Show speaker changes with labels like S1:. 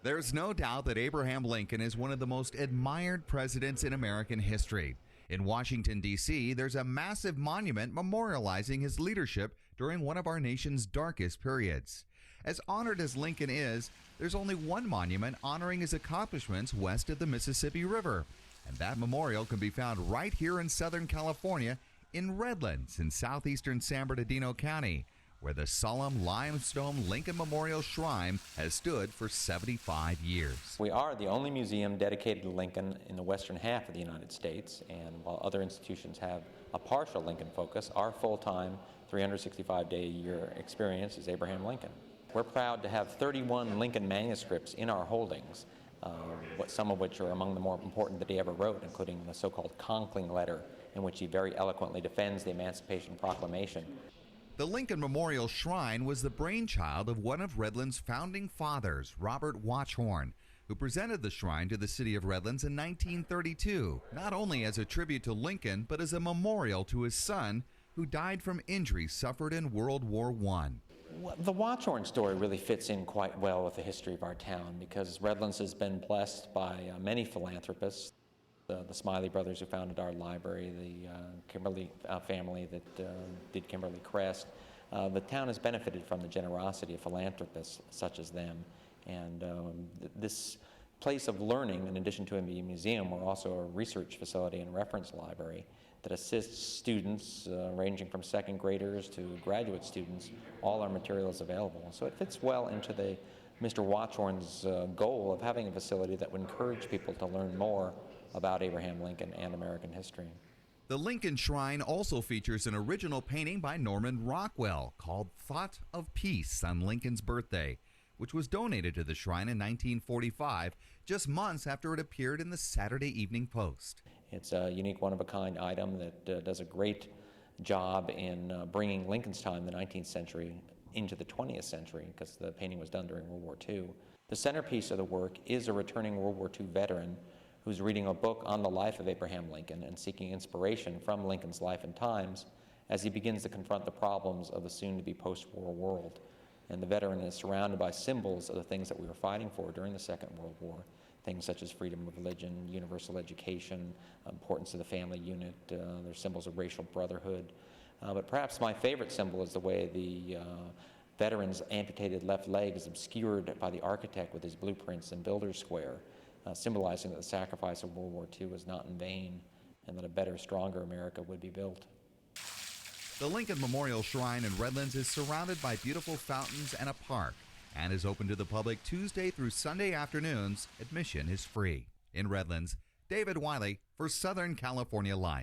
S1: There's no doubt that Abraham Lincoln is one of the most admired presidents in American history. In Washington, D.C., there's a massive monument memorializing his leadership during one of our nation's darkest periods. As honored as Lincoln is, there's only one monument honoring his accomplishments west of the Mississippi River. And that memorial can be found right here in Southern California in Redlands in southeastern San Bernardino County, where the solemn limestone Lincoln Memorial Shrine has stood for 75 years.
S2: We are the only museum dedicated to Lincoln in the western half of the United States, and while other institutions have a partial Lincoln focus, our full-time 365-day-a-year experience is Abraham Lincoln. We're proud to have 31 Lincoln manuscripts in our holdings, some of which are among the more important that he ever wrote, including the so-called Conkling Letter, in which he very eloquently defends the Emancipation Proclamation.
S1: The Lincoln Memorial Shrine was the brainchild of one of Redlands' founding fathers, Robert Watchorn, who presented the shrine to the city of Redlands in 1932, not only as a tribute to Lincoln, but as a memorial to his son, who died from injuries suffered in World War I.
S2: Well, the Watchorn story really fits in quite well with the history of our town, because Redlands has been blessed by many philanthropists. The Smiley brothers who founded our library, the Kimberly family that did Kimberly Crest. The town has benefited from the generosity of philanthropists such as them. And this place of learning, in addition to a museum, we're also a research facility and reference library that assists students ranging from second graders to graduate students. All our material is available. So it fits well into Mr. Watchorn's goal of having a facility that would encourage people to learn more about Abraham Lincoln and American history.
S1: The Lincoln Shrine also features an original painting by Norman Rockwell called Thought of Peace on Lincoln's birthday, which was donated to the shrine in 1945, just months after it appeared in the Saturday Evening Post.
S2: It's a unique, one-of-a-kind item that does a great job in bringing Lincoln's time, the 19th century, into the 20th century, because the painting was done during World War II. The centerpiece of the work is a returning World War II veteran who's reading a book on the life of Abraham Lincoln and seeking inspiration from Lincoln's life and times as he begins to confront the problems of the soon-to-be post-war world. And the veteran is surrounded by symbols of the things that we were fighting for during the Second World War, things such as freedom of religion, universal education, importance of the family unit. There's symbols of racial brotherhood. But perhaps my favorite symbol is the way the veteran's amputated left leg is obscured by the architect with his blueprints in Builders Square, symbolizing that the sacrifice of World War II was not in vain and that a better, stronger America would be built.
S1: The Lincoln Memorial Shrine in Redlands is surrounded by beautiful fountains and a park and is open to the public Tuesday through Sunday afternoons. Admission is free. In Redlands, David Wiley for Southern California Life.